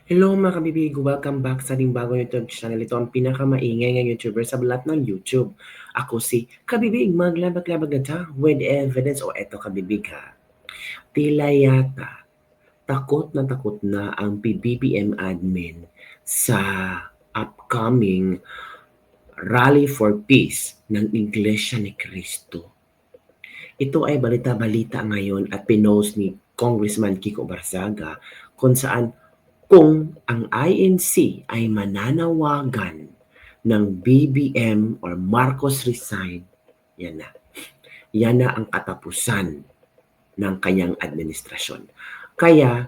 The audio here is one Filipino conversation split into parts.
Hello mga kabibig, welcome back sa ating bagong YouTube channel. Ito ang pinakamaingay ng YouTuber sa balat ng YouTube. Ako si Kabibig, maglabag-labag na ta with evidence. O eto kabibig ha, tila yata takot na ang PBBM admin sa upcoming Rally for Peace ng Iglesia ni Cristo. Ito ay balita-balita ngayon at pinost ni Congressman Kiko Barzaga kung saan kung ang INC ay mananawagan ng BBM or Marcos resign, yan na. Yan na ang katapusan ng kanyang administrasyon. Kaya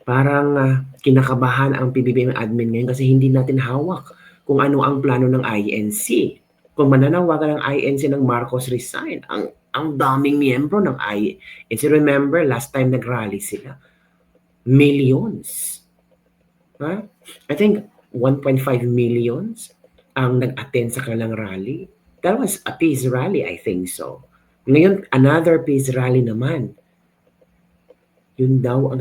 parang kinakabahan ang PBBM admin ngayon kasi hindi natin hawak kung ano ang plano ng INC. Kung mananawagan ng INC ng Marcos resign, ang daming miyembro ng INC. Remember, last time nag-rally sila, millions. Huh? I think 1.5 millions ang nag-attend sa kanilang rally. That was a peace rally, I think so. Ngayon, another peace rally naman. Yun daw ang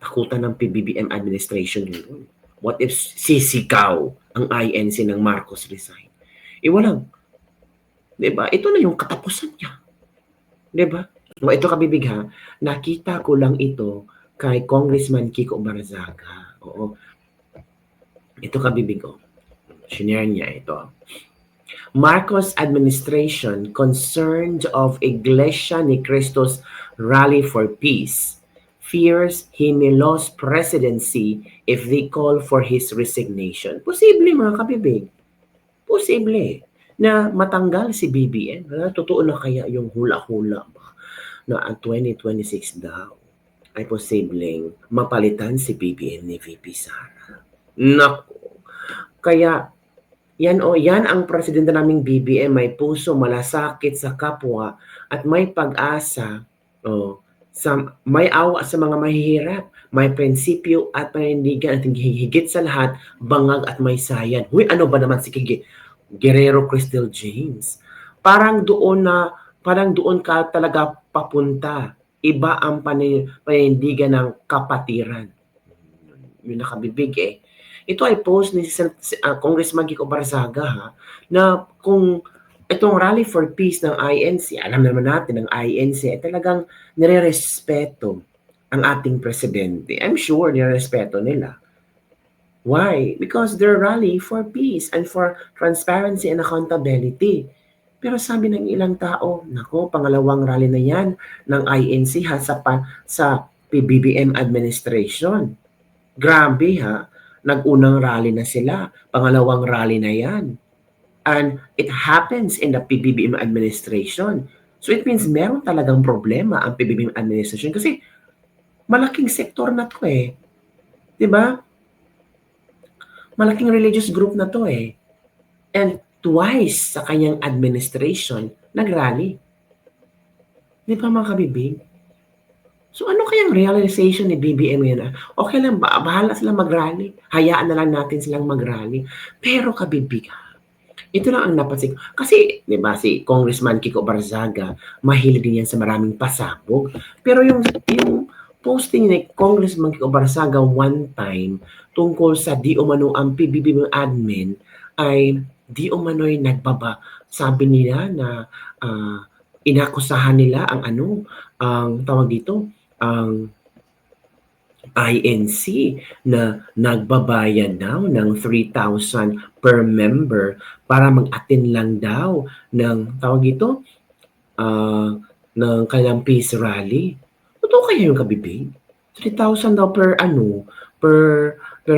takutan ng PBBM administration yun. What if sisigaw ang INC ng Marcos resign? Walang. Diba? Ito na yung katapusan niya. Diba? O ito kabibig ha, nakita ko lang ito kay Congressman Kiko Barzaga. Oo. Ito kabibig ko. Shinare niya ito. Marcos administration concerned of Iglesia ni Cristo's rally for peace fears he may lose presidency if they call for his resignation. Posible mga kabibig. Posible na matanggal si BBM. Totoo na kaya yung hula-hula na ang 2026 daw ay posibleng mapalitan si BBM ni VP Sara. Naku. Kaya yan ang presidente naming BBM, may puso, malasakit sa kapwa at may pag-asa, may awa sa mga mahihirap, may prinsipyo at panindigan at higit sa lahat, bangag at may sayan. Huy, ano ba naman si Guerrero Crystal James? Parang doon ka talaga papunta. Iba ang panindigan ng kapatiran. Yun nakabibig eh. Ito ay post ni Congressman Kiko Barzaga ha, na kung itong Rally for Peace ng INC, alam naman natin ng INC ay talagang nire-respeto ang ating presidente. I'm sure nire-respeto nila. Why? Because they're rally for peace and for transparency and accountability. Pero sabi ng ilang tao, nako, pangalawang rally na yan ng INC ha, sa PBBM administration. Grabe ha, nag-unang rally na sila, pangalawang rally na yan. And it happens in the PBBM administration. So it means meron talagang problema ang PBBM administration kasi malaking sektor na to eh. 'Di ba? Malaking religious group na to eh. And twice sa kanyang administration, nag-rally. 'Di ba mga kabibig? So ano kayang realization ni BBM yan? Okay lang, bahala silang mag-rally. Hayaan na lang natin silang mag-rally. Pero kabibig, ito lang ang napansin ko. Kasi, di ba, si Congressman Kiko Barzaga, mahilig din yan sa maraming pasabog. Pero yung posting ni Congressman Kiko Barzaga one time tungkol sa di umano ang PBBM admin ay di umano'y nagbaba. Sabi nila na inakusahan nila ang tawag dito, ang INC na nagbabayad daw ng 3,000 per member para mag-attend lang daw ng tawag dito ng kanilang peace rally. Totoo kaya yung kabibig? 3,000 daw per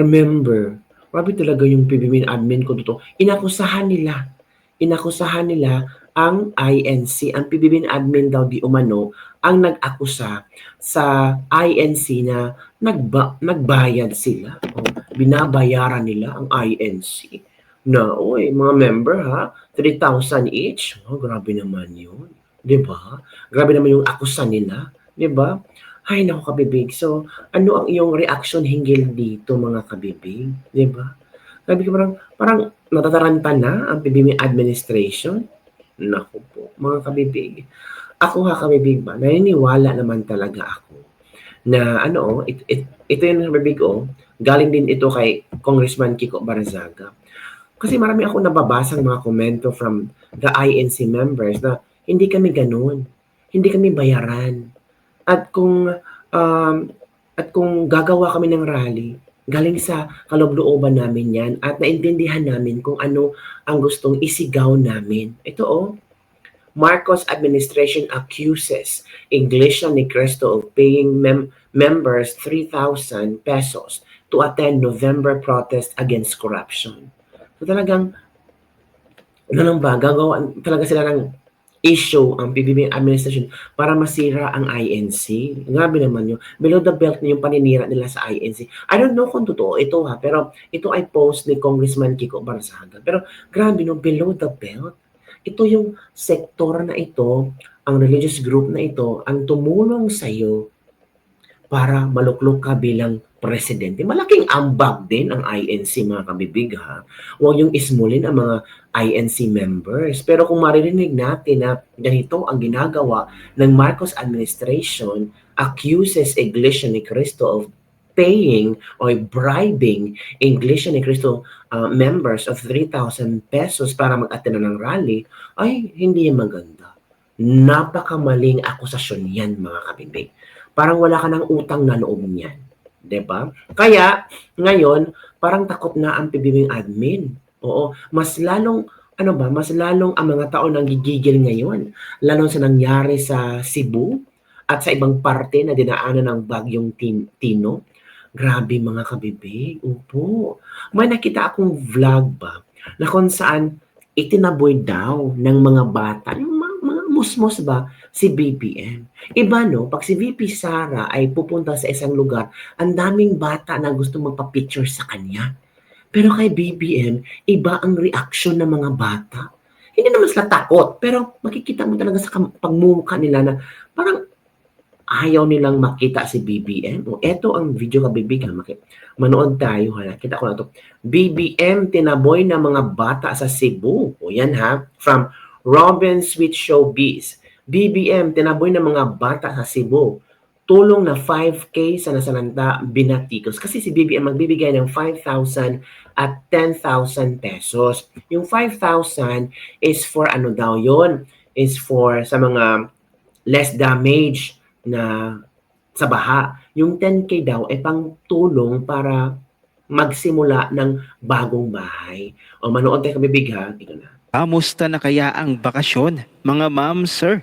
member. Grabe talaga yung PBBM admin ko dito. Inakusahan nila ang INC, ang PBBM admin daw di umano ang nag-akusa sa INC na nagbayad sila. Binabayaran nila ang INC na, mga member ha, 3,000 each. Grabe naman yun. 'Di ba? Grabe naman yung akusa nila. 'Di ba? Ay, naku kabibig. So, ano ang iyong reaction hinggil dito mga kabibig? 'Di ba? Sabi ko parang natataranta na ang PBBM administration. Naku po, mga kabibig. Ako kabibig ba, naniniwala naman talaga ako na ito yung kabibig Galing din ito kay Congressman Kiko Barzaga. Kasi marami akong nababasang mga komento from the INC members na hindi kami gano'n, hindi kami bayaran. At um, at kung gagawa kami ng rally, galing sa kaloob-looban namin 'yan at naintindihan namin kung ano ang gustong isigaw namin. Ito Marcos administration accuses Iglesia ni Cristo of paying members 3,000 pesos to attend November protest against corruption. So talagang ano lang ba, gagawa talaga sila ng issue ang PBBM administration para masira ang INC. Grabe naman yun. Below the belt na yung paninira nila sa INC. I don't know kung totoo ito pero ito ay post ni Congressman Kiko Barzaga. Pero grabe no, below the belt. Ito yung sektor na ito, ang religious group na ito, ang tumulong sa iyo para maluklok ka bilang presidente. Malaking ambag din ang INC mga kabibig ha. Huwag yung ismulin ang mga INC members. Pero kung maririnig natin na ganito ang ginagawa ng Marcos administration, accuses Iglesia ni Cristo of paying or bribing Iglesia ni Cristo members of 3,000 pesos para mag-attend ng rally, ay hindi yan maganda. Napakamaling akusasyon yan mga kabibig. Parang wala ka ng utang na loob niyan. 'Di ba? Kaya ngayon, parang takot na ang PBBM admin. Oo, mas lalong mas lalong ang mga tao nanggigigil ngayon, lalo sa nangyari sa Cebu at sa ibang parte na dinaanan ng bagyong Tino. Grabe mga kabibig, opo. May nakita akong vlog ba na kung saan itinaboy daw ng mga bata, yung mga musmos ba, si BBM. Iba no, pag si VP Sara ay pupunta sa isang lugar, ang daming bata na gusto magpa-picture sa kanya. Pero kay BBM, iba ang reaksyon ng mga bata. Hindi naman sila takot, pero makikita mo talaga sa pagmumukha nila na parang ayaw nilang makita si BBM. O, eto ang video kabibig. Manood tayo. Kita ko na to. BBM tinaboy ng mga bata sa Cebu. O yan ha. From Robin Sweet Showbiz. BBM tinaboy ng mga bata sa Cebu. Tulong na 5K sa nasalanta binatikos. Kasi si BBM magbibigay ng 5,000 at 10,000 pesos. Yung 5,000 is for ano daw yon? Is for sa mga less damage na sa baha. Yung 10K daw ay pang tulong para magsimula ng bagong bahay. O manood tayo kabibig ha. Ito na. Kamusta na kaya ang bakasyon, mga ma'am, sir?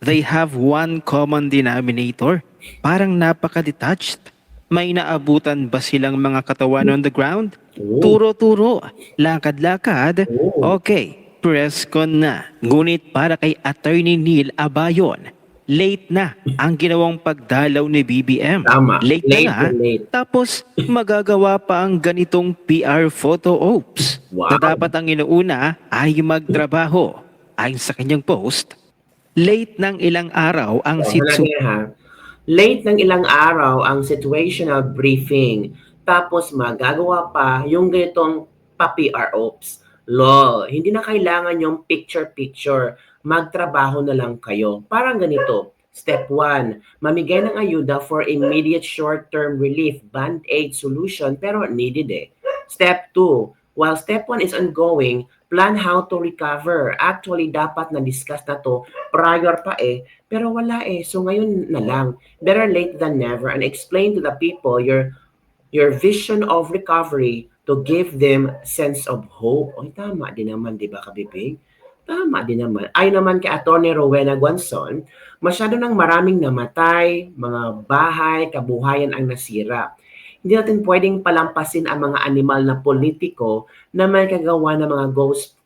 They have one common denominator. Parang napaka-detached. May naabutan ba silang mga katawan on the ground? Oh. Turo-turo, lakad-lakad. Oh. Okay, press con na. Ngunit para kay Attorney Neil Abayon, late na ang ginawang pagdalaw ni BBM. Tama. Late na nga. Late. Tapos magagawa pa ang ganitong PR photo ops. Wow. Na dapat ang inuuna ay magtrabaho. Ayon sa kanyang post, late ng ilang araw ang Late ng ilang araw ang situational briefing. Tapos magagawa pa yung ganitong pa-PR ops. Lol, hindi na kailangan yung picture-picture. Magtrabaho na lang kayo. Parang ganito. Step 1, mamigay ng ayuda for immediate short-term relief, band-aid solution, pero needed eh. Step 2, while step 1 is ongoing, plan how to recover. Actually, dapat na-discuss na to prior pa pero wala So ngayon na lang. Better late than never and explain to the people your vision of recovery to give them sense of hope. O tama din naman, di ba kabibig? Tama din naman. Ay naman kay Atty. Rowena Guanzon, masyado nang maraming namatay, mga bahay, kabuhayan ang nasira. Hindi natin pwedeng palampasin ang mga animal na politiko na may kagawa ng mga ghost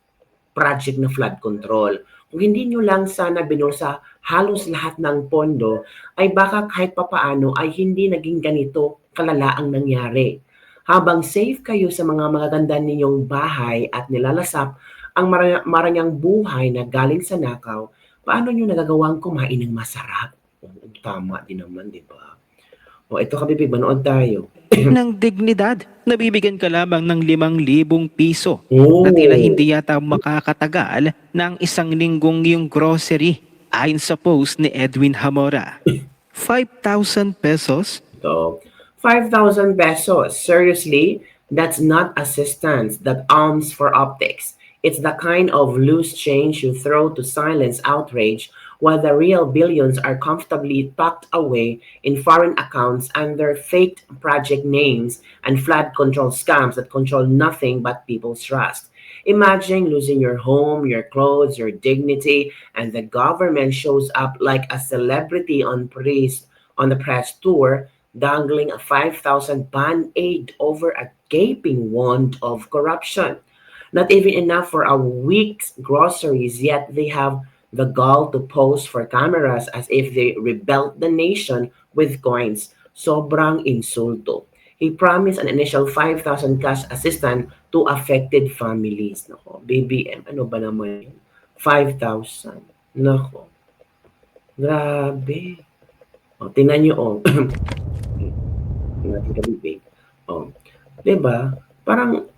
project na flood control. Kung hindi nyo lang sana binulsa halos lahat ng pondo, ay baka kahit papaano ay hindi naging ganito kalala ang nangyari. Habang safe kayo sa mga magaganda ninyong bahay at nilalasap ang maranyang buhay na galing sa nakaw, paano nyo nagagawang kumain ng masarap? Tama din naman, di ba? O ito kabibig, manood tayo. ng dignidad. Nabibigyan ka lamang ng 5,000 piso. Oh. Na tila hindi yata makakatagal ng 1 linggong yung grocery. Ayon sa post ni Edwin Hamora. 5,000 pesos? So, 5,000 pesos. Seriously? That's not assistance, that alms for optics. It's the kind of loose change you throw to silence outrage while the real billions are comfortably tucked away in foreign accounts under faked project names and flood control scams that control nothing but people's trust. Imagine losing your home, your clothes, your dignity, and the government shows up like a celebrity on the press tour dangling a 5,000 band-aid over a gaping wound of corruption. Not even enough for a week's groceries, yet they have the gall to pose for cameras as if they rebuilt the nation with coins. Sobrang insulto. He promised an initial 5,000 cash assistance to affected families. Nako, BBM, ano ba naman yun? 5,000. Nako, grabe. O, tingnan nyo, o. Yung ating kabibig. O, 'di ba? Parang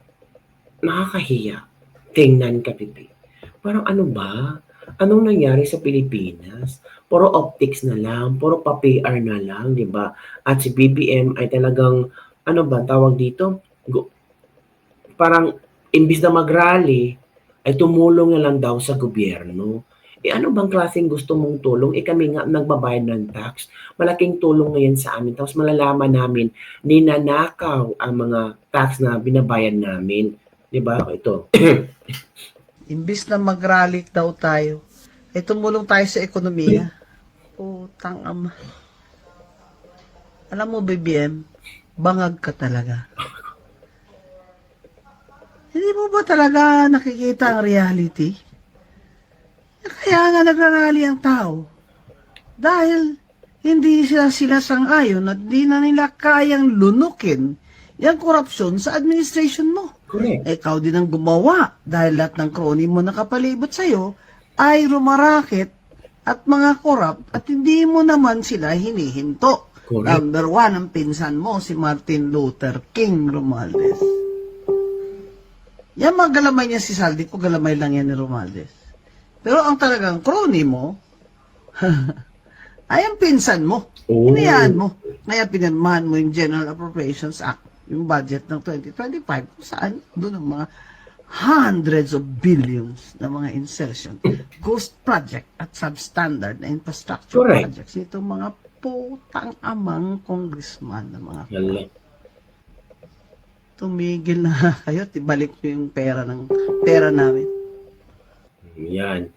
nakakahiya. Tingnan kabibig. Parang ano ba? Anong nangyari sa Pilipinas? Puro optics na lang, puro pa-PR na lang, 'di ba? At si BBM ay talagang ano ba tawag dito? Parang imbis na mag-rally ay tumulong na lang daw sa gobyerno. Eh ano bang klaseng gusto mong tulong? Eh kami nga nagbabayad ng tax. Malaking tulong ngayon sa amin. Tapos malalaman namin, ninanakaw ang mga tax na binabayad namin. Di ba? Ito. Imbis na mag-rally daw tayo, eh tumulong tayo sa ekonomiya. Putang ama. Alam mo, BBM, bangag ka talaga. Hindi mo ba talaga nakikita ang reality? Kaya nga nagrarally ang tao. Dahil hindi sila sang-ayon at di na nila kayang lunukin yung korupsyon sa administration mo. Correct. Ikaw din ang gumawa dahil lahat ng crony mo nakapalibot sa'yo ay rumarakit at mga korap at hindi mo naman sila hinihinto. Correct. Number one, ang pinsan mo, si Martin Luther King Romualdez. Yan mga galamay niya si Saldi ko, galamay lang yan ni Romualdez. Pero ang talagang crony mo, ay ang pinsan mo. Oh. Hinayaan mo. Kaya pinirmahan mo yung General Appropriations Act, yung budget ng 2025, kung saan doon ang mga hundreds of billions na mga insertion, ghost project at substandard na infrastructure Correct. projects. Itong mga putang amang congressman na mga Hala. tumigil na kayo, ibalik nyo yung pera namin. Yan.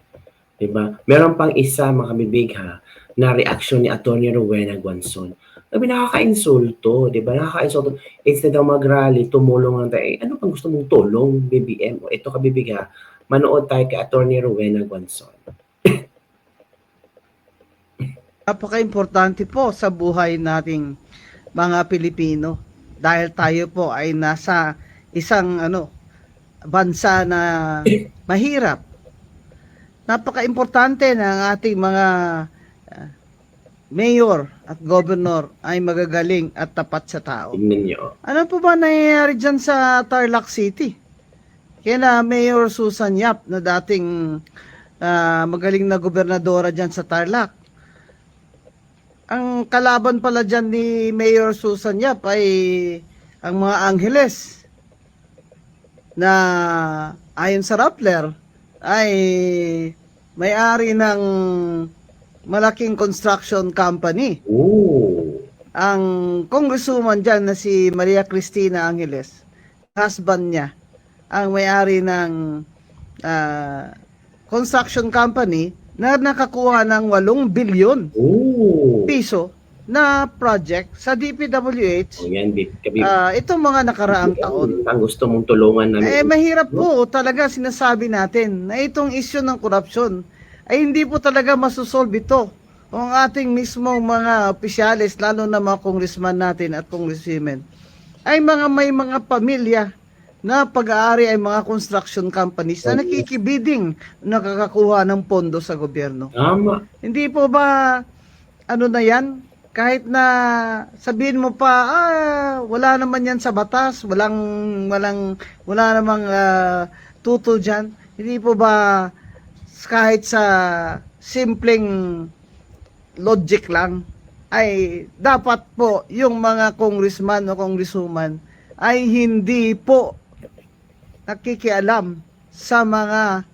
Diba? Meron pang isa, mga kabibig ha, na reaksyon ni Atty. Rowena Guanzon. Sabi, nakaka-insulto, diba? Nakaka-insulto. Instead ng mag-rally, tumulong lang tayo. Eh, ano pang gusto mong tulong, BBM? O ito, kabibig ha, manood tayo kay Atty. Rowena Guanzon. Napaka-importante po sa buhay nating mga Pilipino dahil tayo po ay nasa isang bansa na mahirap. Napaka-importante na ang ating mga mayor at governor ay magagaling at tapat sa tao. Tignan nyo. Ano po ba nangyayari dyan sa Tarlac City? Kaya Mayor Susan Yap na dating magaling na gobernadora dyan sa Tarlac. Ang kalaban pala dyan ni Mayor Susan Yap ay ang mga Angeles na ayon sa Rappler ay may-ari ng malaking construction company. Ooh. Ang congresswoman dyan na si Maria Cristina Angeles, husband niya, ang may-ari ng construction company na nakakuha ng 8 bilyon Ooh. piso na project sa DPWH O yan, kabibig. itong mga nakaraang taon. Ang gusto mong tulungan namin. Mahirap po talaga sinasabi natin na itong issue ng korupsyon ay hindi po talaga masusolve ito. Kung ating mismong mga opisyalis, lalo na mga congressman natin at congresswomen, ay may mga pamilya na pag-aari ay mga construction companies na nakikibiding nakakakuha ng pondo sa gobyerno. Tama. Hindi po ba na yan? Kahit na sabihin mo pa, wala naman yan sa batas, wala namang tutol dyan. Hindi po ba kahit sa simpleng logic lang, ay dapat po yung mga congressman o congresswoman ay hindi po nakikialam sa mga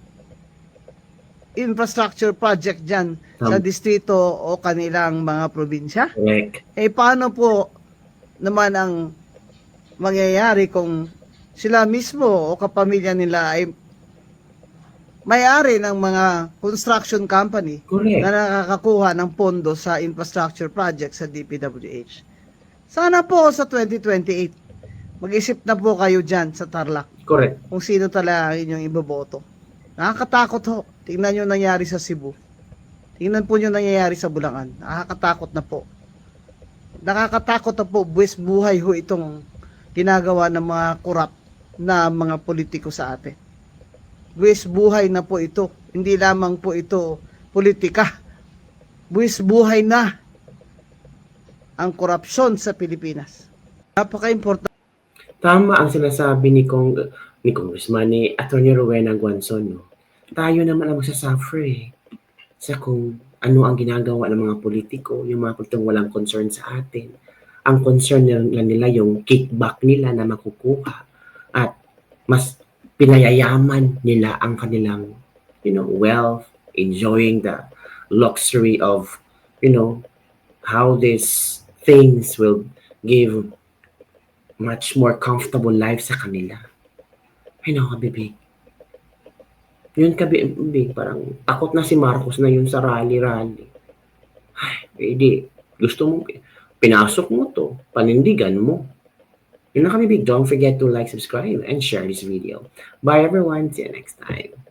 infrastructure project dyan sa distrito o kanilang mga probinsya. Correct. Paano po naman ang mangyayari kung sila mismo o kapamilya nila ay may-ari ng mga construction company Correct. na nakakakuha ng pondo sa infrastructure project sa DPWH. Sana po sa 2028, mag-isip na po kayo dyan sa Tarlac Correct. kung sino talaga ang inyong iboboto. Nakakatakot ho. Tingnan nyo nangyari sa Cebu. Tingnan po nyo nangyayari sa Bulacan. Nakakatakot na po. Nakakatakot na po. Buwis buhay ho itong ginagawa ng mga korap na mga politiko sa atin. Buwis buhay na po ito. Hindi lamang po ito politika. Buwis buhay na ang korupsyon sa Pilipinas. Napaka-importante. Tama ang sinasabi ni Congressman ni Atty. Rowena Guanzon. No? Tayo naman ang magsasuffer sa kung ano ang ginagawa ng mga politiko, yung mga politiko walang concern sa atin. Ang concern nila yung kickback nila na makukuha at mas pinayayaman nila ang kanilang wealth, enjoying the luxury of how these things will give much more comfortable life sa kanila. Ay no, kabibig. Yun kabibig, parang takot na si Marcos na yun sa rally-rally. Ay, hindi. Gusto mo, pinasok mo to, panindigan mo. Yun na kabibig. Don't forget to like, subscribe, and share this video. Bye everyone. See you next time.